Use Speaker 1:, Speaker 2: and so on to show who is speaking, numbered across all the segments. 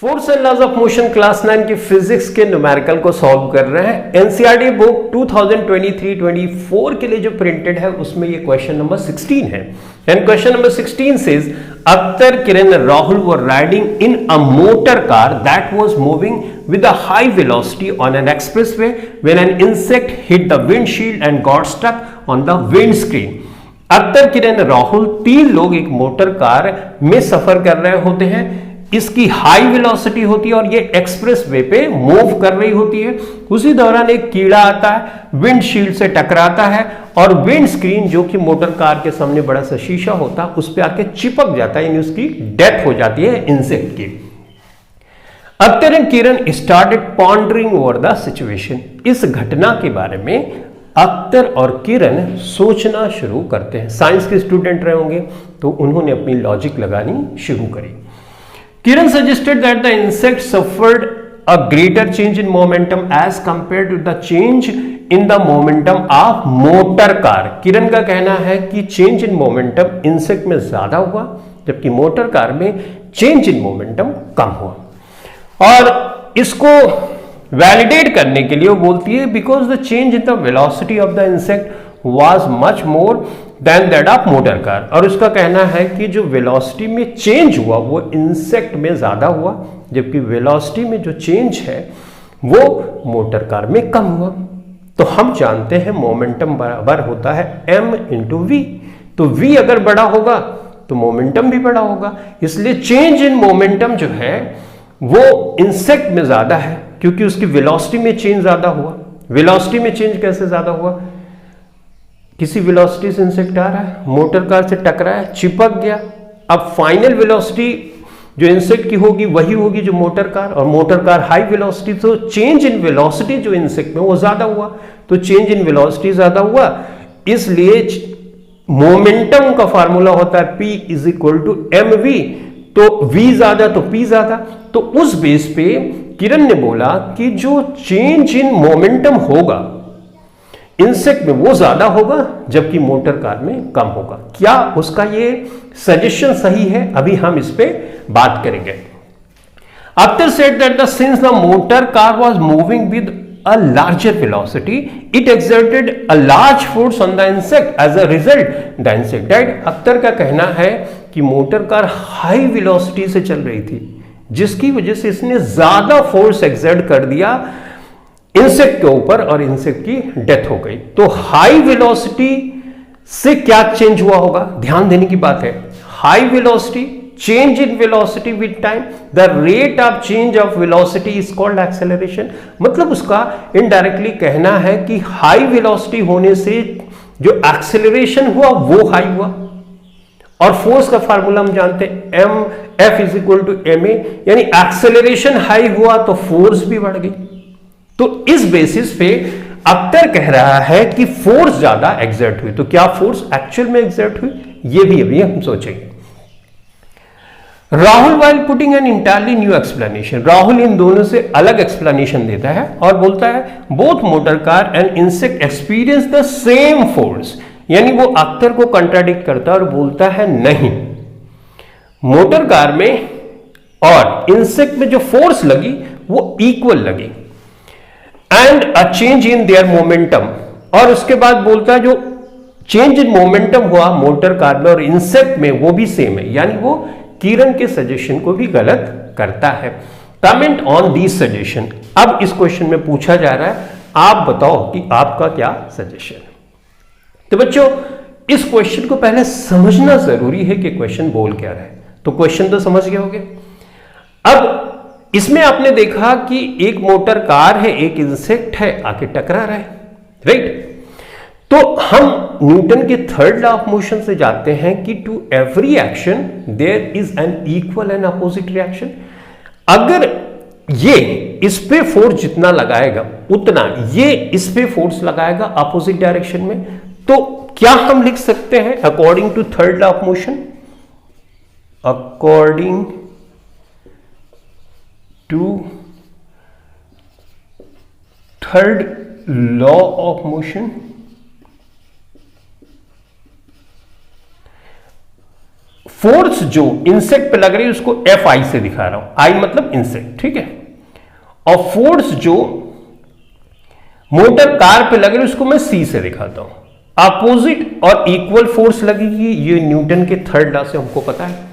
Speaker 1: Force and laws of motion class 9 की physics के numerical को सॉल्व कर रहे हैं। एनसीईआरटी बुक 2023-24 के लिए जो प्रिंटेड है उसमें ये क्वेश्चन नंबर 16 है। And question number 16 says Akhtar, Kiran, Rahul were riding in a motor car that was moving with a high velocity on an expressway when an insect hit the windshield and got stuck on the windscreen। Akhtar, Kiran, Rahul तीन लोग एक motor car में सफर कर रहे होते हैं। इसकी high velocity होती है और ये एक्सप्रेस वे पे मूव कर रही होती है। उसी दौरान एक कीड़ा आता है, विंडशील्ड से टकराता है और विंड स्क्रीन जो कि मोटर कार के सामने बड़ा सा शीशा होता है उस पर आके चिपक जाता है, यानी उसकी डेथ हो जाती है इंसेक्ट की। Akhtar and Kiran started pondering over the situation. इस घटना के बारे में अख्तर और किरण सोचना शुरू करते हैं। साइंस के स्टूडेंट रहे होंगे तो उन्होंने अपनी लॉजिक लगानी शुरू करी। किरण suggested that the insect suffered a greater change in momentum as compared to the change in the momentum of motor car। किरण का कहना है कि चेंज इन मोमेंटम इंसेक्ट में ज्यादा हुआ जबकि मोटर कार में चेंज इन मोमेंटम कम हुआ। और इसको वैलिडेट करने के लिए वो बोलती है because the change in the velocity of the insect was much more than that of motor car. और उसका कहना है कि जो वेलोसिटी में चेंज हुआ वो इंसेक्ट में ज्यादा हुआ जबकि वेलोसिटी में जो चेंज है वो मोटर कार में कम हुआ। तो हम जानते हैं मोमेंटम बराबर होता है m इंटू वी। तो v अगर बड़ा होगा तो मोमेंटम भी बड़ा होगा, इसलिए चेंज इन मोमेंटम जो है वो इंसेक्ट में ज्यादा है क्योंकि उसकी वेलोसिटी में चेंज ज्यादा हुआ। वेलोसिटी में चेंज कैसे ज्यादा हुआ? किसी वेलोसिटी से इंसेक्ट आ रहा है, मोटर कार से टकराया, चिपक गया। अब फाइनल वेलोसिटी जो इंसेक्ट की होगी वही होगी जो मोटर कार, और मोटर कार हाई वेलोसिटी, तो चेंज इन वेलोसिटी जो इंसेक्ट में वो ज्यादा हुआ। तो चेंज इन वेलोसिटी ज्यादा हुआ, इसलिए मोमेंटम का फार्मूला होता है P is equal to M V. तो V ज्यादा तो P ज्यादा। तो उस बेस पे किरण ने बोला कि जो चेंज इन मोमेंटम होगा इंसेक्ट में वो ज्यादा होगा जबकि मोटर कार में कम होगा। क्या उसका ये सजेशन सही है? अभी हम इस पे बात करेंगे। Akhtar said that since the motor car was moving with a larger velocity, it exerted a large force on the insect. As a result, the insect died. Akhtar का कहना है कि मोटर कार हाई वेलोसिटी से चल रही थी जिसकी वजह से इसने ज्यादा फोर्स एक्सर्ट कर दिया इंसेक्ट के ऊपर और इंसेक्ट की डेथ हो गई। तो हाई वेलोसिटी से क्या चेंज हुआ होगा? ध्यान देने की बात है। High velocity, change in velocity with time, the rate of change of velocity is called acceleration. मतलब उसका इनडायरेक्टली कहना है कि हाई वेलोसिटी होने से जो एक्सेलरेशन हुआ वो हाई हुआ। और फोर्स का फार्मूला हम जानते हैं M F is equal to M A, यानी एक्सेलरेशन हाई हुआ तो फोर्स भी बढ़ गई। तो इस बेसिस पे अख्तर कह रहा है कि फोर्स ज्यादा एक्सर्ट हुई। तो क्या फोर्स एक्चुअल में एक्सर्ट हुई, ये भी अभी हम सोचेंगे। Rahul while putting an entirely new explanation, Rahul इन दोनों से अलग एक्सप्लेनेशन देता है और बोलता है both motor car and insect experience the same force. यानी वो अख्तर को कंट्राडिक्ट करता है और बोलता है नहीं, मोटर कार में और इंसेक्ट में जो फोर्स लगी वो इक्वल लगी and a change in their momentum. और उसके बाद बोलता है जो चेंज इन मोमेंटम हुआ मोटर कार में और इंसेक्ट में वो भी सेम है, यानी वो किरण के सजेशन को भी गलत करता है। Comment on this suggestion. अब इस क्वेश्चन में पूछा जा रहा है आप बताओ कि आपका क्या सजेशन है। तो बच्चों इस क्वेश्चन को पहले समझना जरूरी है कि क्वेश्चन बोल क्या रहा है। तो क्वेश्चन तो समझ गए होंगे। अब इसमें आपने देखा कि एक मोटर कार है, एक इंसेक्ट है, आके टकरा रहा है, राइट। तो हम न्यूटन के थर्ड लॉ ऑफ मोशन से जाते हैं कि to every action there is an equal and opposite reaction. अगर ये इस पे फोर्स जितना लगाएगा उतना ये इस पे फोर्स लगाएगा अपोजिट डायरेक्शन में, तो क्या हम लिख सकते हैं according to third law of motion, according to third law of motion force जो इंसेक्ट पे लग रही है उसको एफ आई से दिखा रहा हूं, आई मतलब इंसेक्ट, ठीक है। और फोर्स जो मोटर कार पे लग रही है उसको मैं सी से दिखाता हूं। अपोजिट और इक्वल फोर्स लगेगी, ये न्यूटन के थर्ड लॉ से हमको पता है।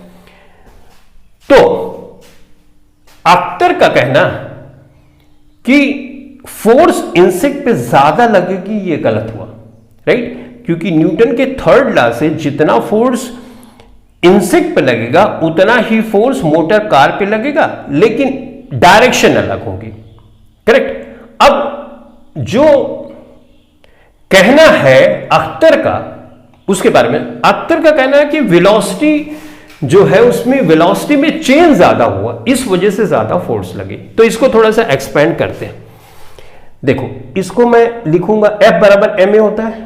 Speaker 1: तो अख्तर का कहना कि फोर्स इंसेक्ट पे ज्यादा लगेगी, ये गलत हुआ, राइट। क्योंकि न्यूटन के थर्ड लॉ से जितना फोर्स इंसेक्ट पे लगेगा उतना ही फोर्स मोटर कार पे लगेगा, लेकिन डायरेक्शन अलग होगी, करेक्ट। अब जो कहना है अख्तर का, उसके बारे में अख्तर का कहना है कि वेलोसिटी जो है उसमें वेलोसिटी में चेंज ज्यादा हुआ, इस वजह से ज्यादा फोर्स लगी। तो इसको थोड़ा सा एक्सपेंड करते हैं। देखो इसको मैं लिखूंगा F बराबर ma होता है,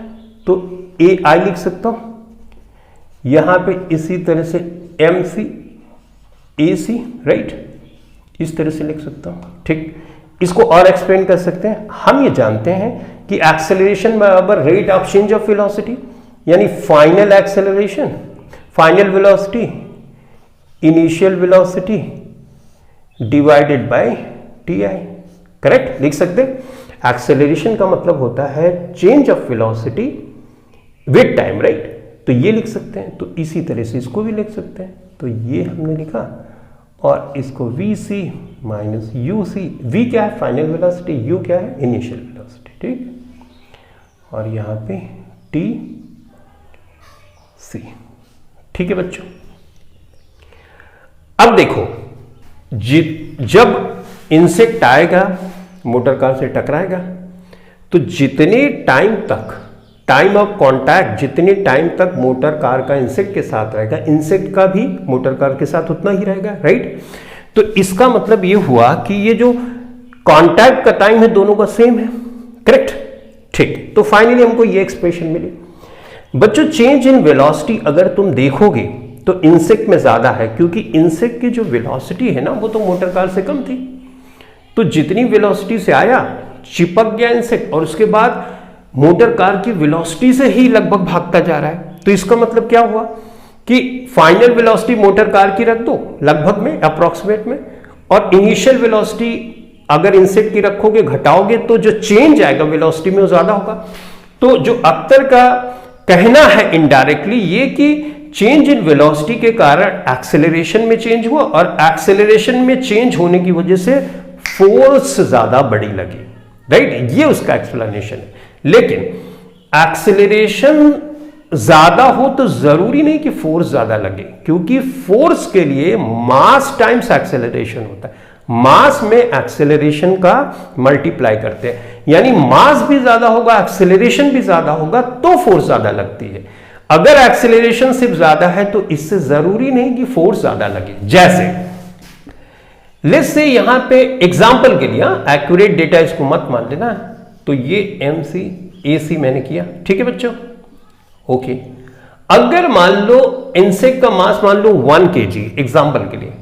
Speaker 1: तो ए आई लिख सकता हूं, यहां पे इसी तरह से mc ac, राइट, इस तरह से लिख सकता हूं, ठीक। इसको और एक्सप्लेन कर सकते हैं। हम ये जानते हैं कि एक्सेलरेशन बराबर rate of change of velocity, यानी final acceleration, final velocity, initial velocity divided by T I, correct, लिख सकते हैं। एक्सेलरेशन का मतलब होता है change of velocity with time, right. तो ये लिख सकते हैं, तो इसी तरह से इसको भी लिख सकते हैं। तो ये हमने लिखा, और इसको V C minus U C, V क्या है फाइनल वेलोसिटी, यू क्या है इनिशियल वेलोसिटी, ठीक। और यहां पे टी सी, ठीक है बच्चों। अब देखो जब इंसेक्ट आएगा मोटर कार से टकराएगा, तो जितने टाइम तक, टाइम ऑफ कांटेक्ट, जितने टाइम तक मोटर कार का इंसेक्ट के साथ रहेगा, इंसेक्ट का भी मोटर कार के साथ उतना ही रहेगा, राइट। तो इसका मतलब ये हुआ कि ये जो कांटेक्ट का टाइम है दोनों का सेम है, करेक्ट, ठीक। तो फाइनली हमको ये एक्सप्रेशन मिली। बच्चों चेंज इन वेलोसिटी अगर तुम देखोगे तो इंसेक्ट में ज्यादा है, क्योंकि इंसेक्ट की जो वेलोसिटी है ना वो तो मोटर कार से कम थी। तो जितनी वेलोसिटी से आया चिपक गया इंसेक्ट, और उसके बाद मोटर कार की वेलोसिटी से ही लगभग भागता जा रहा है। तो इसका मतलब क्या हुआ कि फाइनल वेलोसिटी मोटर कार की रख दो लगभग में, अप्रोक्सीमेट में, और इनिशियल वेलोसिटी अगर इंसेक्ट की रखोगे, घटाओगे, तो जो चेंज आएगा वेलोसिटी में वो ज्यादा होगा। तो जो अख्तर का कहना है इनडायरेक्टली ये कि चेंज इन वेलोसिटी के कारण एक्सेलरेशन में चेंज हुआ, और एक्सेलरेशन में चेंज होने की वजह से फोर्स ज्यादा बड़ी लगी, राइट। ये उसका एक्सप्लेनेशन है। लेकिन एक्सेलरेशन ज्यादा हो तो जरूरी नहीं कि फोर्स ज्यादा लगे, क्योंकि फोर्स के लिए मास टाइम्स एक्सेलरेशन होता है। मास में एक्सेलरेशन का मल्टीप्लाई करते हैं, यानी मास भी ज्यादा होगा, एक्सेलरेशन भी ज्यादा होगा, तो फोर्स ज्यादा लगती है। अगर एक्सेलरेशन सिर्फ ज्यादा है तो इससे जरूरी नहीं कि फोर्स ज्यादा लगे। जैसे लेट्स से यहां पे एग्जांपल के लिए, एक्यूरेट डेटा इसको मत मान लेना, तो ये MC AC मैंने किया, ठीक है बच्चों, ओके। अगर मान लो इंसेक्ट का मास मान लो 1 kg, एग्जांपल के लिए,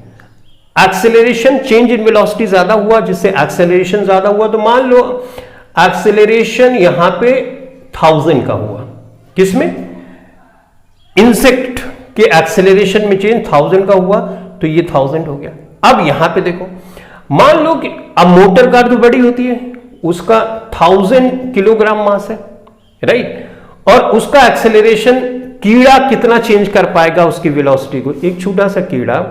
Speaker 1: एक्सेलरेशन चेंज इन वेलोसिटी ज्यादा हुआ, जिससे एक्सेलरेशन ज्यादा हुआ, तो मान लो एक्सेलरेशन यहां पे 1000 का हुआ, किसमें, इंसेक्ट के एक्सेलरेशन में चेंज 1000 का हुआ, तो ये 1000 हो गया। अब यहां पे देखो, मान लो कि अब मोटर कार तो बड़ी होती है, उसका 1000 किलोग्राम मास है, राइट, और उसका एक्सेलरेशन, कीड़ा कितना चेंज कर पाएगा उसकी वेलोसिटी को। एक छोटा सा कीड़ा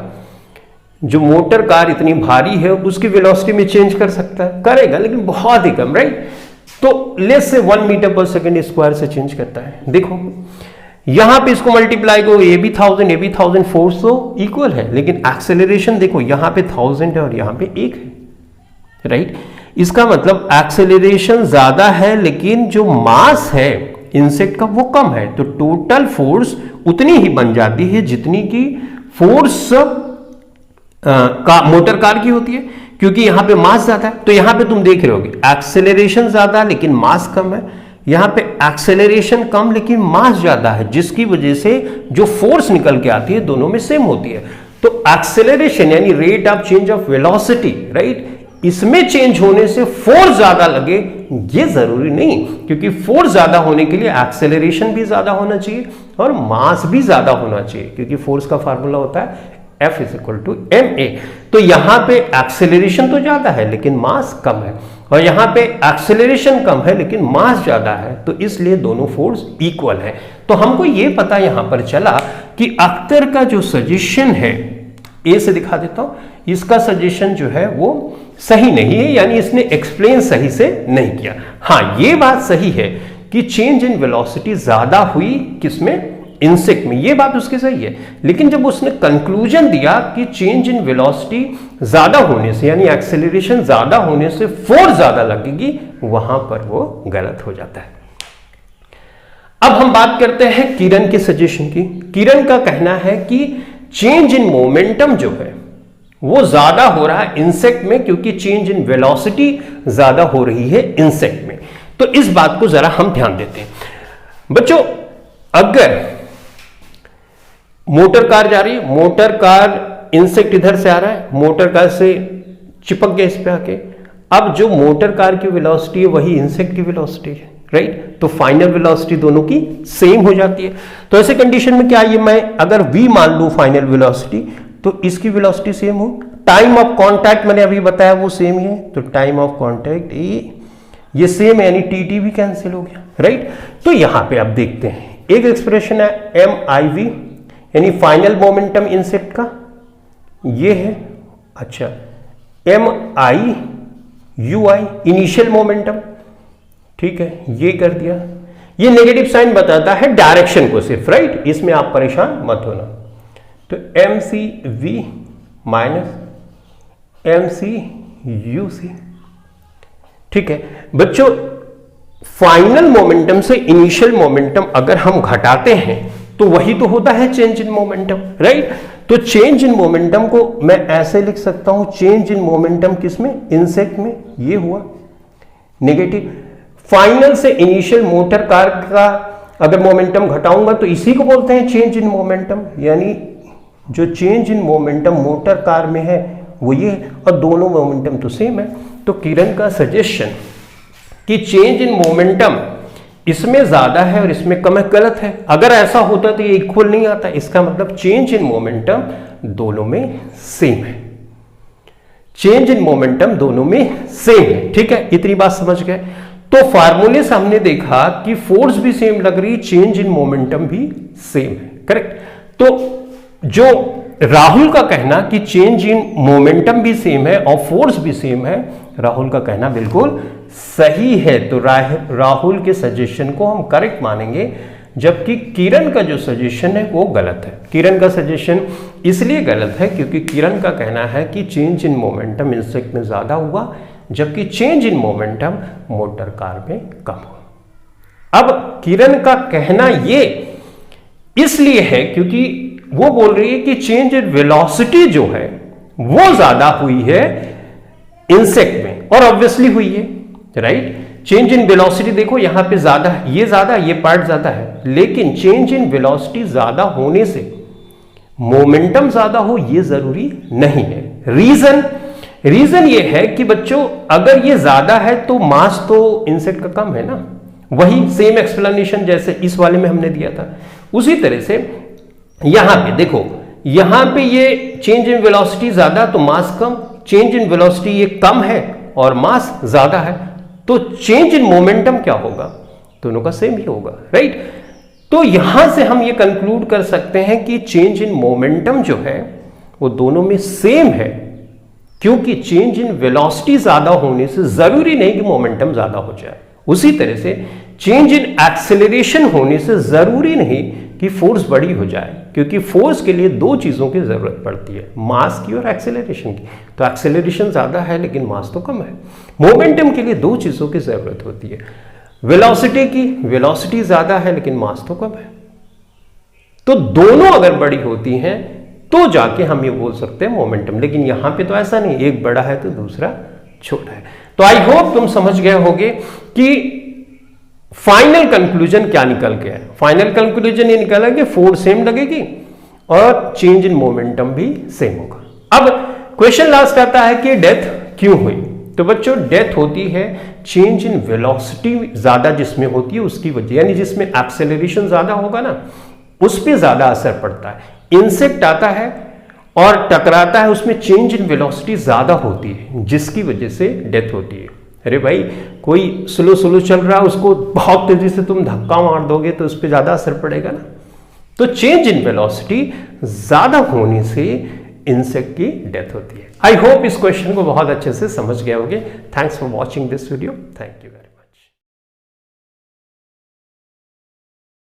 Speaker 1: जो मोटर कार इतनी भारी है उसकी वेलोसिटी में चेंज कर सकता है, करेगा, लेकिन बहुत ही कम, राइट। तो लेस से 1 मीटर पर सेकेंड स्क्वायर से चेंज करता है। देखो यहां पे इसको मल्टीप्लाई करो, ये भी 1000, ये भी 1000, फोर्स तो इक्वल है, लेकिन एक्सेलरेशन देखो यहां पे 1000 है और यहां पे 1 है, राइट। इसका मतलब एक्सेलरेशन ज्यादा है, लेकिन जो मास है इंसेक्ट का वो कम है, तो टोटल फोर्स उतनी ही बन जाती है जितनी की फोर्स का मोटर कार की होती है, क्योंकि यहां पे मास ज्यादा है। तो यहां पे तुम देख रहे होगे एक्सेलरेशन ज्यादा लेकिन मास कम है, यहां पे एक्सेलरेशन कम लेकिन मास ज्यादा है, जिसकी वजह से जो फोर्स निकल के आती है दोनों में सेम होती है। तो एक्सेलरेशन यानी rate of change of velocity, right, इसमें चेंज होने से फोर्स ज्यादा लगे ये जरूरी नहीं, क्योंकि फोर्स ज्यादा होने के लिए एक्सेलरेशन भी ज्यादा होना चाहिए, और मास भी ज्यादा होना चाहिए, क्योंकि फोर्स का फार्मूला होता है F = ma। तो यहां पे एक्सेलरेशन तो ज्यादा है लेकिन मास कम है, और यहां पे एक्सेलरेशन कम है लेकिन मास ज्यादा है, तो इसलिए दोनों फोर्स इक्वल है। तो हमको ये पता यहां पर चला कि अख्तर का जो सजेशन है, ए से दिखा देता हूं, इसका सजेशन जो है वो सही नहीं है, यानी इसने एक्सप्लेन सही से नहीं किया। हाँ, ये बात सही है कि चेंज इन वेलोसिटी ज्यादा हुई किसमें, इंसेक्ट में, ये बात उसकी सही है। लेकिन जब उसने कंक्लूजन दिया कि चेंज इन वेलोसिटी ज्यादा होने से, यानी एक्सेलरेशन ज्यादा होने से फोर्स ज्यादा लगेगी, वहां पर वो गलत हो जाता है। अब हम बात करते हैं किरण के सजेशन की। किरण का कहना है कि चेंज इन मोमेंटम जो है वो ज्यादा हो रहा है इंसेक्ट में, क्योंकि चेंज इन वेलोसिटी ज्यादा हो रही है इंसेक्ट में। तो इस बात को जरा हम ध्यान देते हैं बच्चों। अगर मोटर कार जा रही है, मोटर कार इंसेक्ट इधर से आ रहा है, मोटर कार से चिपक गया इस पे आके, अब जो मोटर कार की वेलोसिटी है वही इंसेक्ट की वेलोसिटी है, राइट। तो फाइनल वेलोसिटी दोनों की सेम हो जाती है। तो ऐसे कंडीशन में क्या, ये मैं अगर v मान लूं फाइनल वेलोसिटी, तो इसकी वेलोसिटी सेम हो। टाइम ऑफ कांटेक्ट मैंने अभी बताया वो सेम ही है, तो टाइम ऑफ कांटेक्ट ये सेम है, यानी टी भी कैंसिल हो गया, राइट। तो यहां पे आप देखते हैं एक एक्सप्रेशन है MIV, यानी फाइनल मोमेंटम इंसेक्ट का, ये है। अच्छा, MIUI इनिशियल मोमेंटम, ठीक है, ये कर दिया। ये नेगेटिव साइन बताता है डायरेक्शन को सिर्फ, राइट, इसमें आप परेशान मत होना। तो MCV माइनस MCUC, ठीक है बच्चों। फाइनल मोमेंटम से इनिशियल मोमेंटम अगर हम घटाते हैं तो वही तो होता है चेंज इन मोमेंटम, राइट। तो चेंज इन मोमेंटम को मैं ऐसे लिख सकता हूं, चेंज इन मोमेंटम किसमें, इंसेक्ट में, ये हुआ नेगेटिव। फाइनल से इनिशियल मोटर कार का अगर मोमेंटम घटाऊंगा तो इसी को बोलते हैं चेंज इन मोमेंटम, यानी जो change in momentum motor car में है वो ये है, और दोनों मोमेंटम तो सेम है। तो किरण का सजेशन कि चेंज इन मोमेंटम इसमें ज्यादा है और इसमें कम है, गलत है। अगर ऐसा होता तो ये इक्वल नहीं आता, इसका मतलब चेंज इन मोमेंटम दोनों में सेम है, चेंज इन मोमेंटम दोनों में सेम है, ठीक है। इतनी बात समझ गए। तो फार्मूले से हमने देखा कि फोर्स भी सेम लग रही, चेंज इन मोमेंटम भी सेम है, करेक्ट। तो जो राहुल का कहना कि चेंज इन मोमेंटम भी सेम है और फोर्स भी सेम है, राहुल का कहना बिल्कुल सही है। तो राहुल के सजेशन को हम करेक्ट मानेंगे, जबकि किरण का जो सजेशन है वो गलत है। किरण का सजेशन इसलिए गलत है क्योंकि किरण का कहना है कि चेंज इन मोमेंटम इंसेक्ट में ज्यादा हुआ, जबकि change in momentum motor car में कम हुआ। अब किरण का कहना ये इसलिए है क्योंकि वो बोल रही है कि चेंज इन वेलोसिटी जो है वो ज्यादा हुई है इंसेक्ट में, और ऑब्वियसली हुई है, राइट। चेंज इन वेलोसिटी देखो यहां पे ज्यादा है, ये पार्ट ज्यादा है, लेकिन चेंज इन वेलोसिटी ज्यादा होने से मोमेंटम ज्यादा हो ये जरूरी नहीं है। रीजन ये है कि बच्चों अगर ये ज्यादा है तो मास तो इंसेक्ट का कम है ना, वही सेम एक्सप्लेनेशन जैसे इस वाले में हमने दिया था। उसी तरह से यहां पे देखो, यहां पे ये चेंज इन वेलोसिटी ज्यादा तो मास कम, चेंज इन वेलोसिटी ये कम है और मास ज्यादा है, तो चेंज इन मोमेंटम क्या होगा, दोनों का सेम ही होगा, राइट। तो यहां से हम ये कंक्लूड कर सकते हैं कि चेंज इन मोमेंटम जो है वो दोनों में सेम है, क्योंकि चेंज इन वेलोसिटी ज्यादा होने से जरूरी नहीं कि मोमेंटम ज्यादा हो जाए। उसी तरह से चेंज इन एक्सेलरेशन होने से जरूरी नहीं कि फोर्स बड़ी हो जाए, क्योंकि फोर्स के लिए दो चीजों की जरूरत पड़ती है, मास की और एक्सेलरेशन की। तो एक्सेलरेशन ज्यादा है लेकिन मास तो कम है। मोमेंटम के लिए दो चीजों की जरूरत होती है, वेलोसिटी की, वेलोसिटी ज्यादा है लेकिन मास तो कम है। तो दोनों अगर बड़ी होती हैं तो जाके हम ये बोल सकते हैं मोमेंटम, लेकिन यहां पे तो ऐसा नहीं, एक बड़ा है तो दूसरा छोटा है। तो आई होप तुम समझ गए होगे कि फाइनल कंक्लूजन क्या निकल के है। फाइनल कंक्लूजन ये निकला कि फोर्स सेम लगेगी और चेंज इन मोमेंटम भी सेम होगा। अब क्वेश्चन लास्ट आता है कि डेथ क्यों हुई। तो बच्चों डेथ होती है चेंज इन वेलोसिटी ज्यादा जिसमें होती है उसकी वजह, यानी जिसमें एक्सेलरेशन ज्यादा होगा ना उस पर ज्यादा असर पड़ता है। इंसेक्ट आता है और टकराता है, उसमें चेंज इन वेलोसिटी ज्यादा होती है, जिसकी वजह से डेथ होती है। अरे भाई, कोई स्लो स्लो चल रहा है, उसको बहुत तेजी से तुम धक्का मार दोगे तो उस पर ज्यादा असर पड़ेगा ना। तो चेंज इन वेलोसिटी ज्यादा होने से इंसेक्ट की डेथ होती है। आई होप इस क्वेश्चन को बहुत अच्छे से समझ गए होंगे। Thanks for watching this video. Thank you very much.